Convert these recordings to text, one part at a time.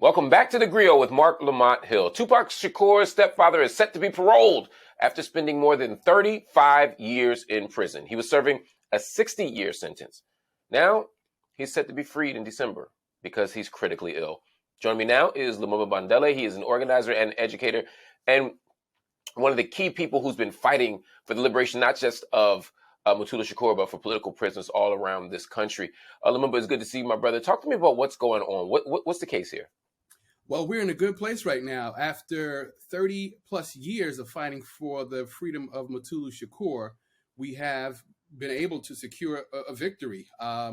Welcome back to theGrio with Mark Lamont Hill. Tupac Shakur's stepfather is set to be paroled after spending more than 35 years in prison. He was serving a 60-year sentence. Now, he's set to be freed in December because he's critically ill. Joining me now is Lumumba Bandele. He is an organizer and educator and one of the key people who's been fighting for the liberation, not just of Mutulu Shakur, but for political prisoners all around this country. Lumumba, it's good to see you, my brother. Talk to me about what's going on. What's the case here? Well, we're in a good place right now. After 30 plus years of fighting for the freedom of Mutulu Shakur, we have been able to secure a victory. A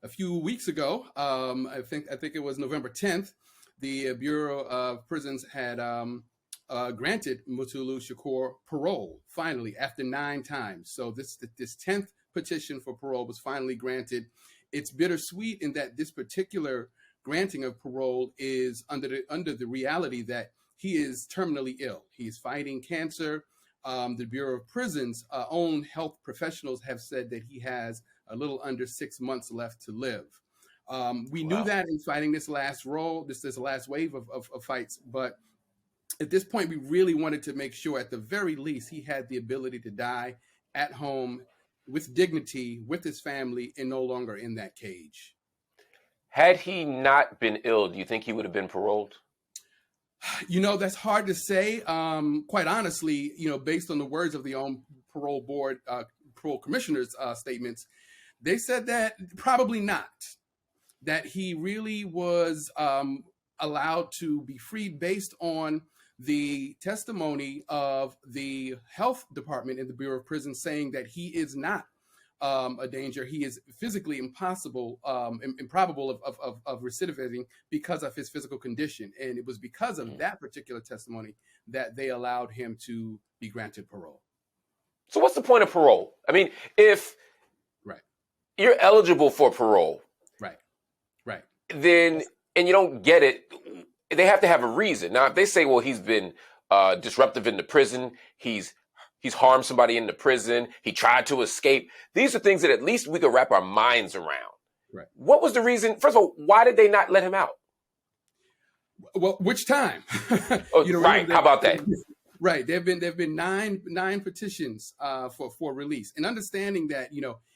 few weeks ago, I think it was November 10th, the Bureau of Prisons had granted Mutulu Shakur parole, finally, after 9 times. So this 10th petition for parole was finally granted. It's bittersweet in that this particular granting of parole is under the reality that he is terminally ill. He is fighting cancer. The Bureau of Prisons' own health professionals have said that he has a little under 6 months left to live. We knew that in fighting this last wave of fights, but at this point, we really wanted to make sure, at the very least, he had the ability to die at home with dignity, with his family, and no longer in that cage. Had he not been ill, do you think he would have been paroled? You know, that's hard to say. Quite honestly, based on the words of the own parole board, parole commissioner's statements, they said that probably not. That he really was allowed to be freed based on the testimony of the health department in the Bureau of Prisons saying that he is not a danger. He is physically improbable of recidivating because of his physical condition. And it was because of that particular testimony that they allowed him to be granted parole. So what's the point of parole? I mean, if you're eligible for parole, then, and you don't get it, they have to have a reason. Now, if they say, well, he's been disruptive in the prison, he's harmed somebody in the prison, he tried to escape, these are things that at least we could wrap our minds around. Right. What was the reason? First of all, why did they not let him out? Well, which time? Right. How about that? Right. There've been nine petitions for release, and understanding that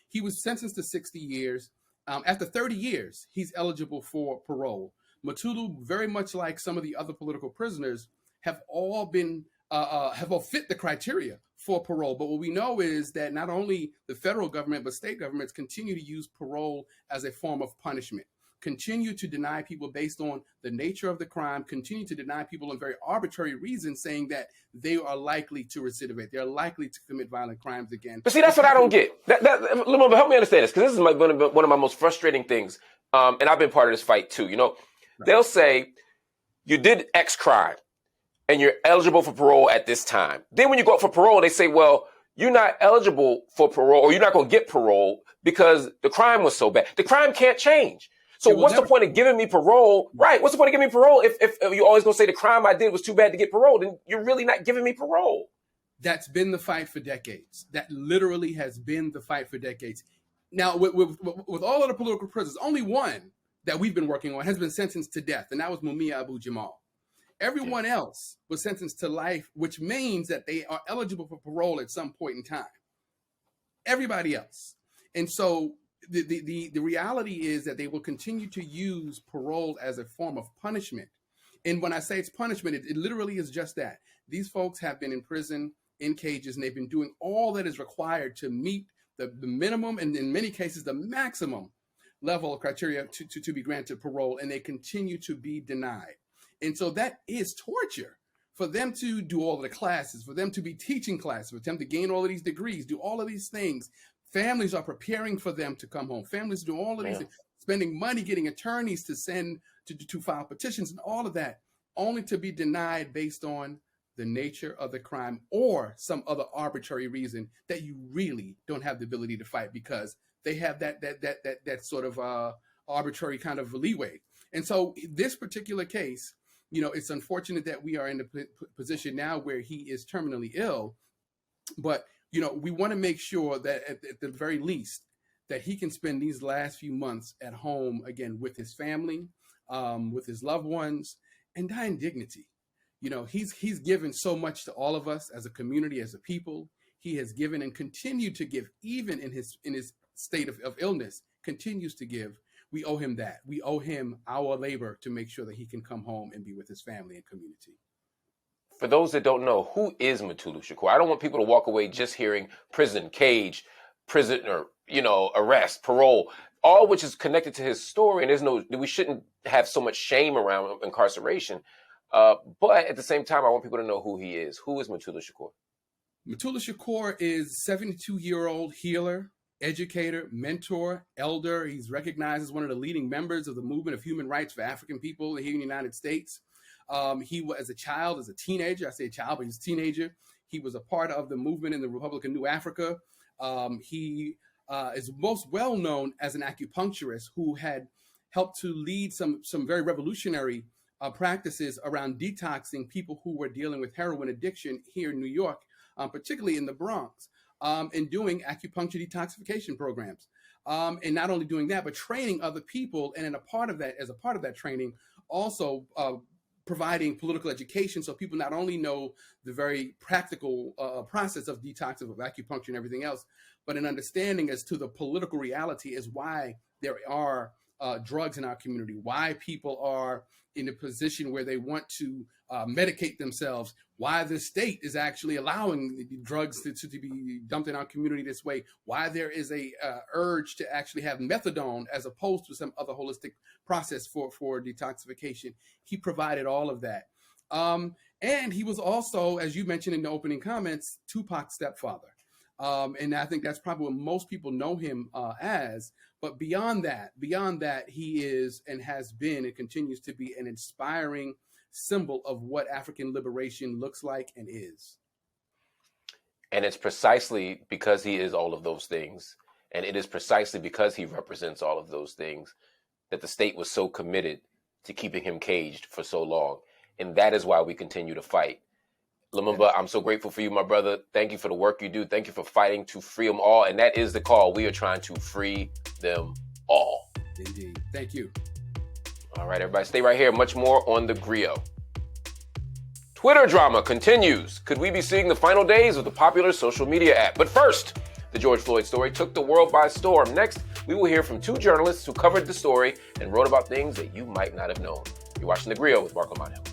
he was sentenced to 60 years. After 30 years, he's eligible for parole. Mutulu, very much like some of the other political prisoners, have all fit the criteria for parole. But what we know is that not only the federal government, but state governments continue to use parole as a form of punishment, continue to deny people based on the nature of the crime, continue to deny people on very arbitrary reasons, saying that they are likely to recidivate, they're likely to commit violent crimes again. But see, that's what I don't get. Lumumba, help me understand this, because this is one of my most frustrating things. And I've been part of this fight too. They'll say you did X crime and you're eligible for parole at this time. Then when you go up for parole, they say, well, you're not eligible for parole, or you're not going to get parole because the crime was so bad. The crime can't change. So what's the point of giving me parole? Right. What's the point of giving me parole if you're always going to say the crime I did was too bad to get parole? Then you're really not giving me parole. That's been the fight for decades. That literally has been the fight for decades. Now, with all of the political prisoners, only one that we've been working on has been sentenced to death, and that was Mumia Abu-Jamal. Everyone else was sentenced to life, which means that they are eligible for parole at some point in time. Everybody else. And so the reality is that they will continue to use parole as a form of punishment. And when I say it's punishment, it literally is just that. These folks have been in prison, in cages, and they've been doing all that is required to meet the minimum, and in many cases, the maximum level of criteria to be granted parole, and they continue to be denied. And so that is torture for them to do all of the classes, for them to be teaching classes, for them to gain all of these degrees, do all of these things. Families are preparing for them to come home. Families do all of these things, spending money, getting attorneys to send to file petitions and all of that, only to be denied based on the nature of the crime or some other arbitrary reason that you really don't have the ability to fight because they have that sort of arbitrary kind of leeway. And so this particular case, it's unfortunate that we are in the position now where he is terminally ill, but we want to make sure that at the very least that he can spend these last few months at home again with his family, with his loved ones, and die in dignity. You know, he's given so much to all of us as a community, as a people. He has given and continued to give, even in his state of illness, continues to give. We owe him that. We owe him our labor to make sure that he can come home and be with his family and community. For those that don't know, who is Mutulu Shakur? I don't want people to walk away just hearing prison, cage, prisoner, arrest, parole, all which is connected to his story. And we shouldn't have so much shame around incarceration. But at the same time, I want people to know who he is. Who is Mutulu Shakur? Mutulu Shakur is a 72-year-old healer, educator, mentor, elder. He's recognized as one of the leading members of the movement of human rights for African people here in the United States. He was, as a child, as a teenager, I say a child, but he's a teenager. He was a part of the movement in the Republic of New Africa. He is most well known as an acupuncturist who had helped to lead some very revolutionary practices around detoxing people who were dealing with heroin addiction here in New York, particularly in the Bronx, and doing acupuncture detoxification programs. And not only doing that, but training other people. And as a part of that training, also providing political education so people not only know the very practical process of detox, of acupuncture and everything else, but an understanding as to the political reality as why there are drugs in our community, why people are in a position where they want to medicate themselves, why the state is actually allowing the drugs to be dumped in our community this way, why there is a urge to actually have methadone as opposed to some other holistic process for detoxification. He provided all of that. And he was also, as you mentioned in the opening comments, Tupac's stepfather. And I think that's probably what most people know him as. But beyond that, he is and has been and continues to be an inspiring symbol of what African liberation looks like and is. And it's precisely because he is all of those things, and it is precisely because he represents all of those things, that the state was so committed to keeping him caged for so long. And that is why we continue to fight. Lumumba, I'm so grateful for you, my brother. Thank you for the work you do. Thank you for fighting to free them all. And that is the call. We are trying to free them all. Indeed. Thank you. All right, everybody, stay right here. Much more on the Grio. Twitter drama continues. Could we be seeing the final days of the popular social media app? But first, the George Floyd story took the world by storm. Next, we will hear from two journalists who covered the story and wrote about things that you might not have known. You're watching the Grio with Mark Lamont Hill.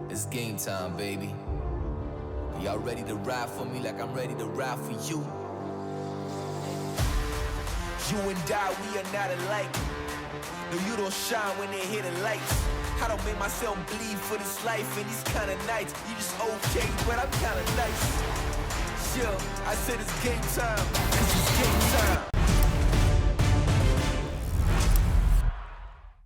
It's game time, baby. Y'all ready to ride for me like I'm ready to ride for you? You and I, we are not alike. No, you don't shine when they hit the lights. I don't make myself bleed for this life and these kind of nights. You just okay, but I'm kind of nice. Yeah, I said it's game time, 'cause it's game time.